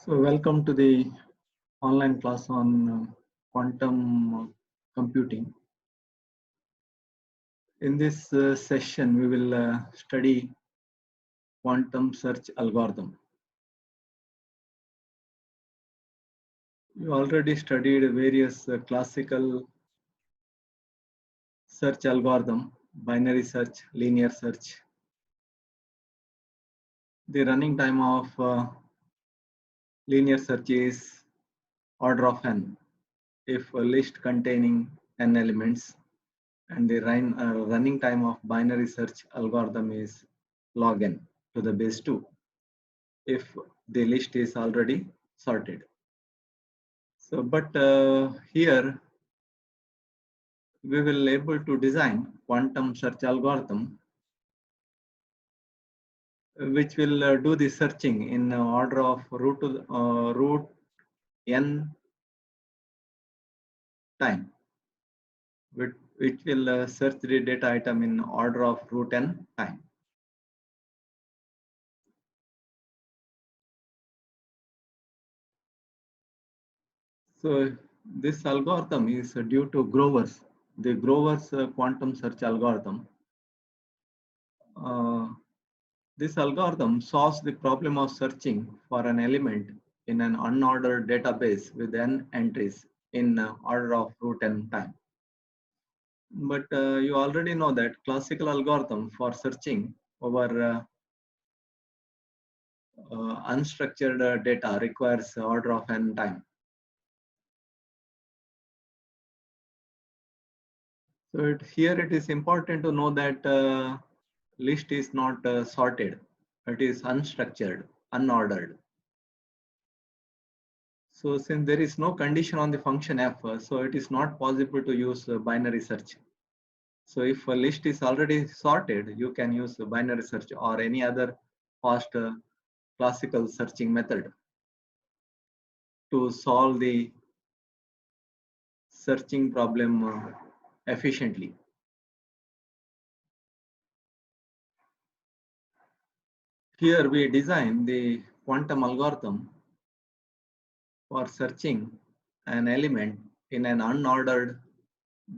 So welcome to the online class on quantum computing. In this session, we will study quantum search algorithm. You already studied various classical search algorithm, binary search, linear search. The running time of linear search is order of n if a list containing n elements, and the running time of binary search algorithm is log n to the base 2 if the list is already sorted. So, but here we will able to design quantum search algorithm which will do the searching in order of root n time, which will search the data item in order of root n time. So this algorithm is due to Grover's, the Grover's quantum search algorithm. This algorithm solves the problem of searching for an element in an unordered database with n entries in order of root n time. But you already know that classical algorithm for searching over unstructured data requires order of n time. So here it is important to know that list is not sorted. It is unstructured, unordered. So since there is no condition on the function f, so it is not possible to use binary search. So if a list is already sorted, you can use binary search or any other fast classical searching method to solve the searching problem efficiently. Here we design the quantum algorithm for searching an element in an unordered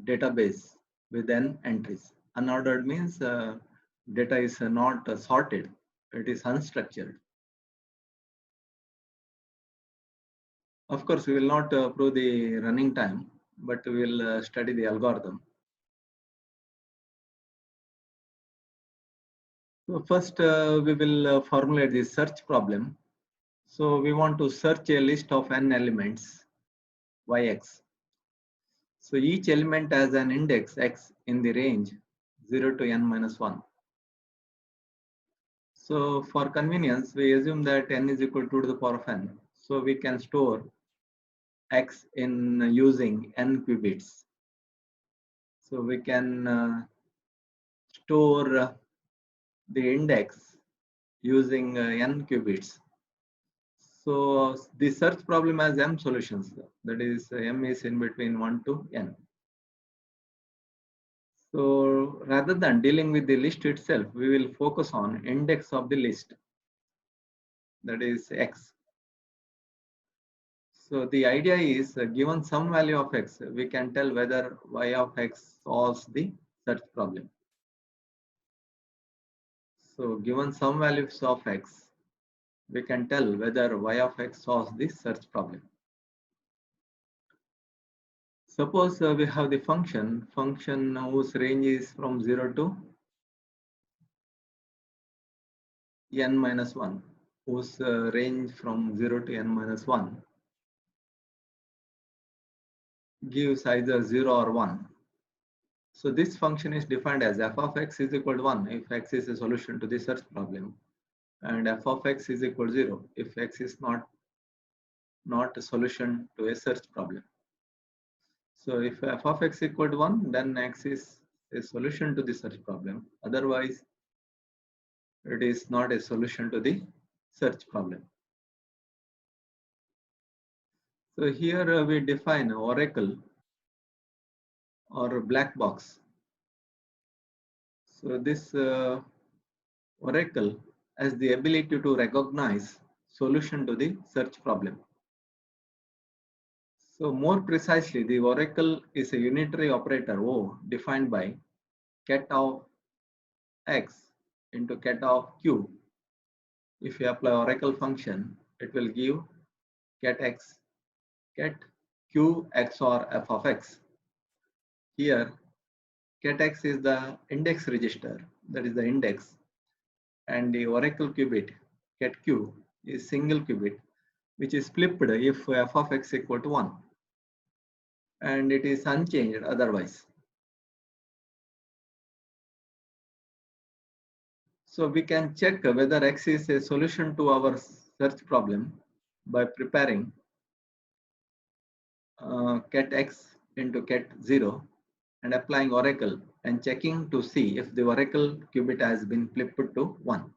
database with n entries. Unordered means data is not sorted, it is unstructured. Of course, we will not prove the running time, but we will study the algorithm. So first, we will formulate the search problem. So we want to search a list of n elements, yx. So each element has an index x in the range 0 to n minus 1. So for convenience, we assume that n is equal to 2 to the power of n. So we can store x in using n qubits. So we can store the index using n qubits. So the search problem has m solutions. That is, m is in between 1 to n. So rather than dealing with the list itself, we will focus on index of the list. That is x. So the idea is, given some value of x, we can tell whether y of x solves the search problem. So given some values of x, we can tell whether y of x solves the search problem. Suppose we have the function whose range is from 0 to n minus 1, whose range from 0 to n minus 1 gives either 0 or 1. So this function is defined as f of x is equal to 1 if x is a solution to the search problem, and f of x is equal to 0 if x is not a solution to a search problem. So if f of x equal to 1, then x is a solution to the search problem. Otherwise, it is not a solution to the search problem. So here we define oracle or black box. So this oracle has the ability to recognize solution to the search problem. So more precisely, the oracle is a unitary operator O defined by ket of x into ket of q. If you apply oracle function, it will give ket x, ket q xor f of x. Here, ket x is the index register, that is the index, and the oracle qubit, ket q, is single qubit, which is flipped if f of x equal to 1, and it is unchanged otherwise. So we can check whether x is a solution to our search problem by preparing ket x into ket 0 and applying oracle and checking to see if the oracle qubit has been flipped to 1.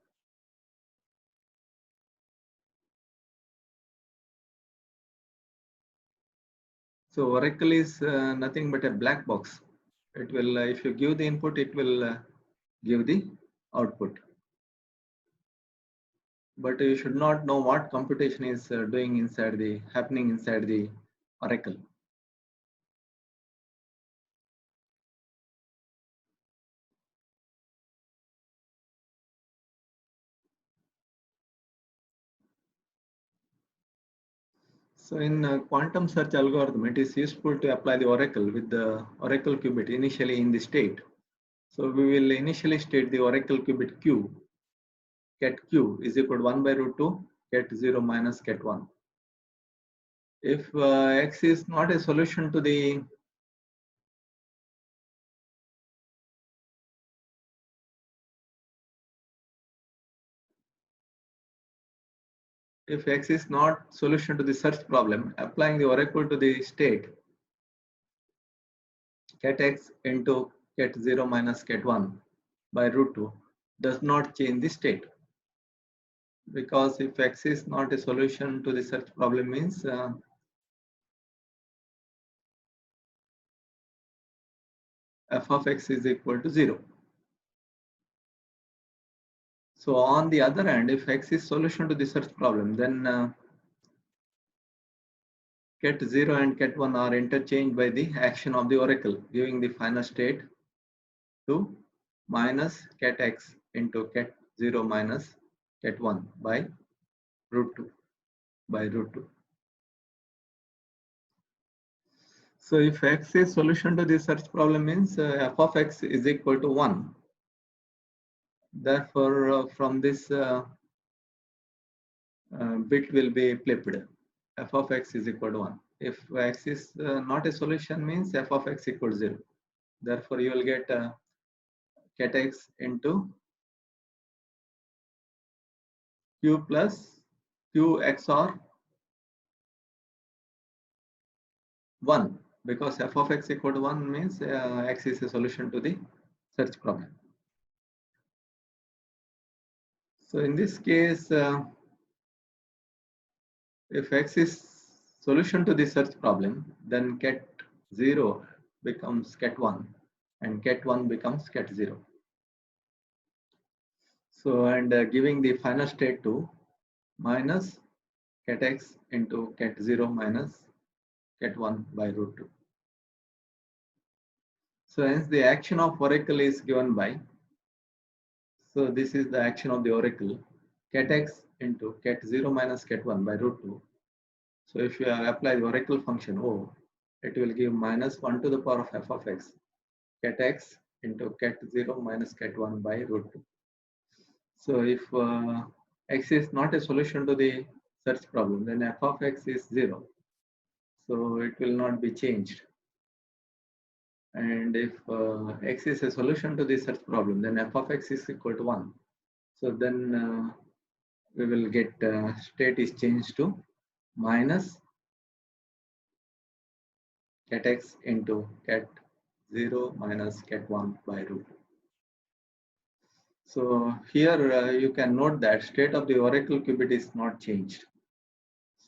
So oracle is nothing but a black box. It will, if you give the input, it will give the output. But you should not know what computation is happening inside the oracle. So in quantum search algorithm, it is useful to apply the oracle with the oracle qubit initially in the state. So we will initially state the oracle qubit q, ket q is equal to 1 by root 2, ket 0 minus ket 1. If x is not a solution to the if x is not solution to the search problem, applying the oracle to the state ket x into ket 0 minus ket 1 by root 2 does not change the state. Because if x is not a solution to the search problem means f of x is equal to 0. So on the other hand, if x is solution to the search problem, then ket 0 and ket 1 are interchanged by the action of the oracle, giving the final state to minus ket x into ket 0 minus ket 1 by root 2. So if x is solution to the search problem means f of x is equal to 1. Therefore, from this bit will be flipped. F of x is equal to 1. If x is not a solution means f of x equals 0. Therefore, you will get ket x into q plus q xor 1, because f of x equal to 1 means x is a solution to the search problem. So in this case, if x is solution to the search problem, then ket 0 becomes ket 1 and ket 1 becomes ket 0. So, and giving the final state to minus ket x into ket 0 minus ket 1 by root 2. So hence the action of oracle is given by, so this is the action of the oracle, ket x into ket 0 minus ket 1 by root 2. So if you apply the oracle function O, it will give minus 1 to the power of f of x, ket x into ket 0 minus ket 1 by root 2. So if x is not a solution to the search problem, then f of x is 0. So it will not be changed. And if x is a solution to the search problem, then f of x is equal to 1. So then we will get state is changed to minus ket x into ket 0 minus ket 1 by root 2. So here you can note that state of the oracle qubit is not changed.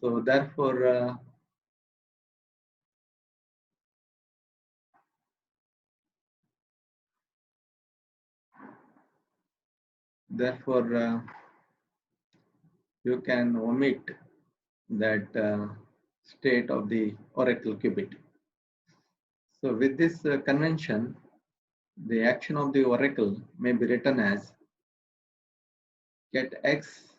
So therefore, you can omit that state of the oracle qubit. So with this convention, the action of the oracle may be written as get x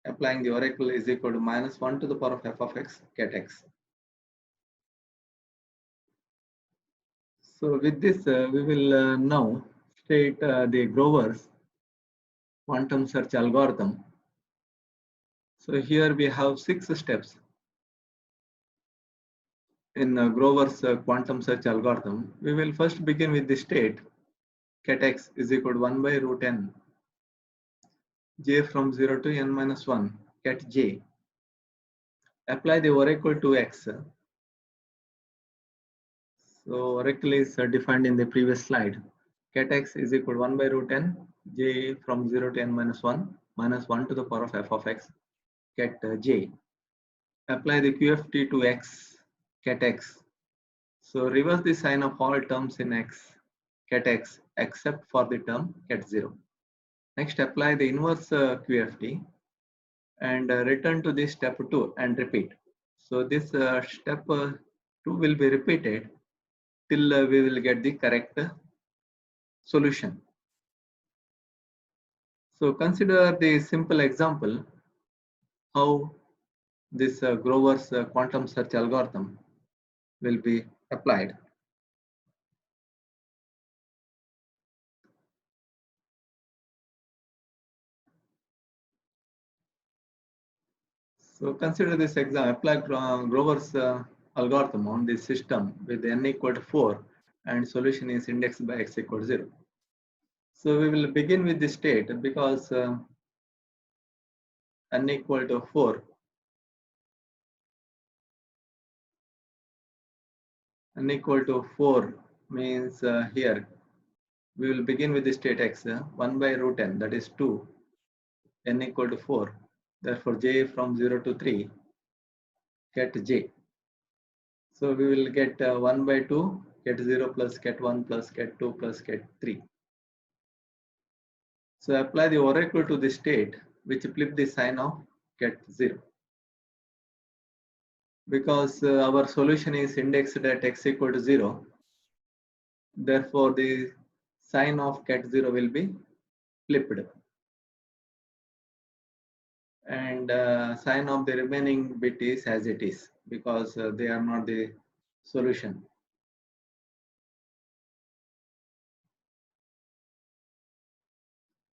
applying the oracle is equal to -1 to the power of f of x get x. So with this, we will now state the Grover's quantum search algorithm. So here we have 6 steps in Grover's quantum search algorithm. We will first begin with the state ket x is equal to 1 by root n j from 0 to n minus 1 ket j. Apply the oracle to x. So oracle is defined in the previous slide. Ket x is equal to 1 by root n j from 0 to n minus 1 minus 1 to the power of f of x ket j. Apply the QFT to x ket x. So reverse the sign of all terms in x ket x except for the term ket 0. Next apply the inverse QFT and return to this step 2 and repeat. So this step 2 will be repeated till we will get the correct solution. So consider the simple example how this Grover's quantum search algorithm will be applied. So consider this example, apply Grover's algorithm on this system with n equal to 4 and solution is indexed by x equal to 0. So we will begin with the state because n equal to 4, n equal to 4 means here we will begin with the state x 1 by root n, that is 2, n equal to 4. Therefore j from 0 to 3 get j. So we will get 1 by 2 get 0 plus get 1 plus get 2 plus get 3. So apply the oracle to the state which flip the sign of get 0. Because our solution is indexed at x equal to 0, therefore the sign of get 0 will be flipped. And sign of the remaining bit is as it is because they are not the solution.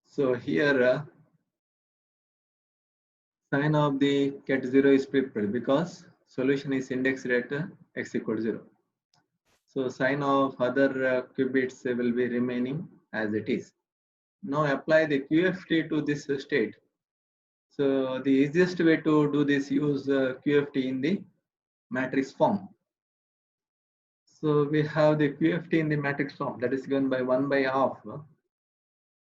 So here sign of the ket 0 is flipped because solution is indexed at x equal to 0. So sign of other qubits will be remaining as it is. Now apply the QFT to this state. So the easiest way to do this, use QFT in the matrix form. So we have the QFT in the matrix form, that is given by 1 by half,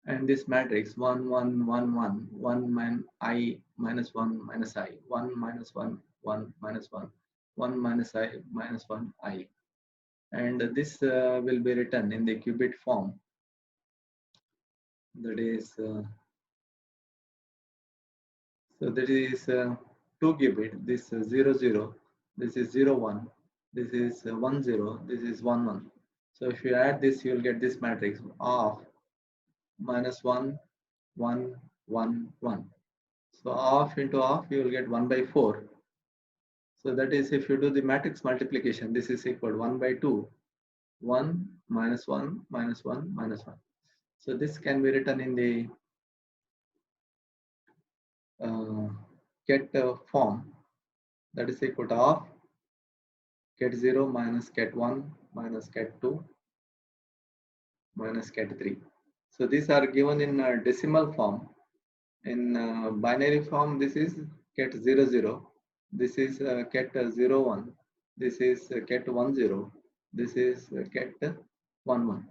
and this matrix 1 1 1 1 1 man I minus 1 minus I 1 minus 1 1 minus 1 1 minus I minus 1 I, and this will be written in the qubit form, that is so that is 2 qubit, this 0 0, this is 0 1, this is 1 0, this is 1 1. So if you add this, you will get this matrix of minus 1 1 1 1. So half into half, you will get 1 by 4. So that is, if you do the matrix multiplication, this is equal to 1 by 2, 1 minus 1 minus 1 minus 1. So this can be written in the ket form, that is equal to half ket 0 minus ket 1 minus ket 2 minus ket 3. So these are given in decimal form. In binary form, this is ket 0 0, this is ket 0 1, this is ket 1 0, this is ket 1 1.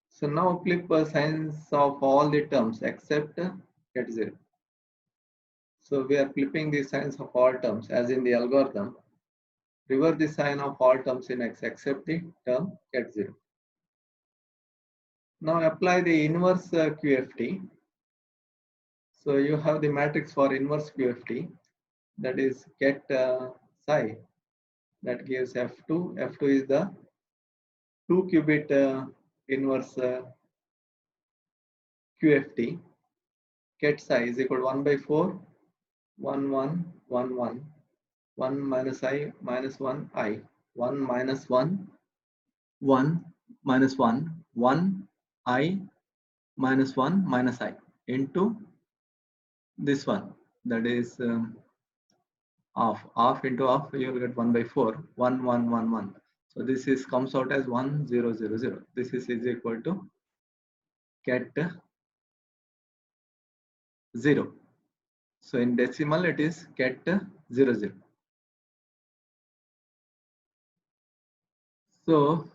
So now flip signs of all the terms except ket 0. So we are flipping the signs of all terms as in the algorithm. Reverse the sign of all terms in x except the term ket 0. Now apply the inverse QFT. So you have the matrix for inverse QFT, that is get psi, that gives F2. F2 is the 2 qubit inverse QFT. Get psi is equal to 1 by 4, 1, 1, 1, 1, 1 minus I minus 1 I, 1 minus 1, 1 minus 1, 1 I minus 1 minus I into this one, that is half into half, you will get 1 by 4, 1, 1, 1, 1. So this is comes out as 1, 0, 0, 0. This is equal to get 0. So in decimal it is get 0, 0. So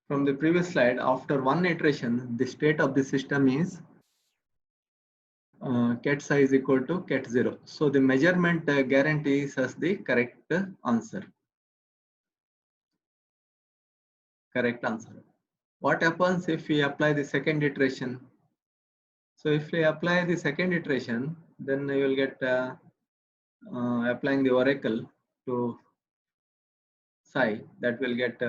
from the previous slide, after one iteration, the state of the system is ket psi is equal to ket 0. So the measurement guarantees us the correct answer. What happens if we apply the second iteration? So if we apply the second iteration, then you will get applying the oracle to psi, that will get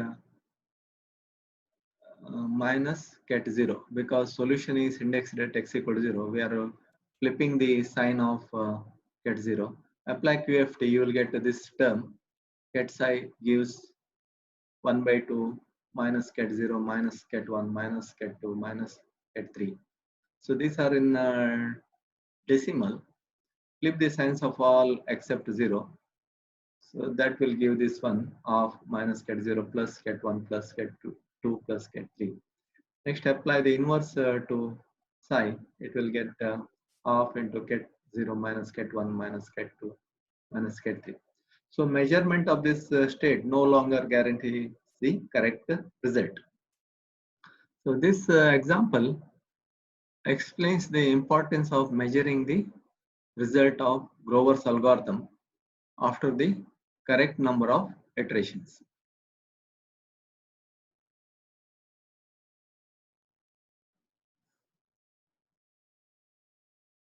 minus ket 0, because solution is indexed at x equal to 0. We are flipping the sign of ket 0. Apply QFT, you will get this term. Ket psi gives 1 by 2 minus ket 0 minus ket 1 minus ket 2 minus ket 3. So these are in decimal. Flip the signs of all except 0. So that will give this one of minus ket 0 plus ket 1 plus ket 2 plus ket 3. Next, apply the inverse to psi. It will get half into ket 0 minus ket 1 minus ket 2 minus ket 3. So measurement of this state no longer guarantees the correct result. So this example explains the importance of measuring the result of Grover's algorithm after the correct number of iterations.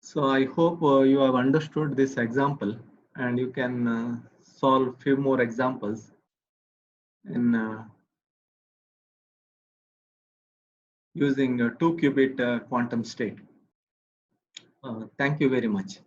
So I hope you have understood this example, and you can solve few more examples in using a 2 qubit quantum state. Thank you very much.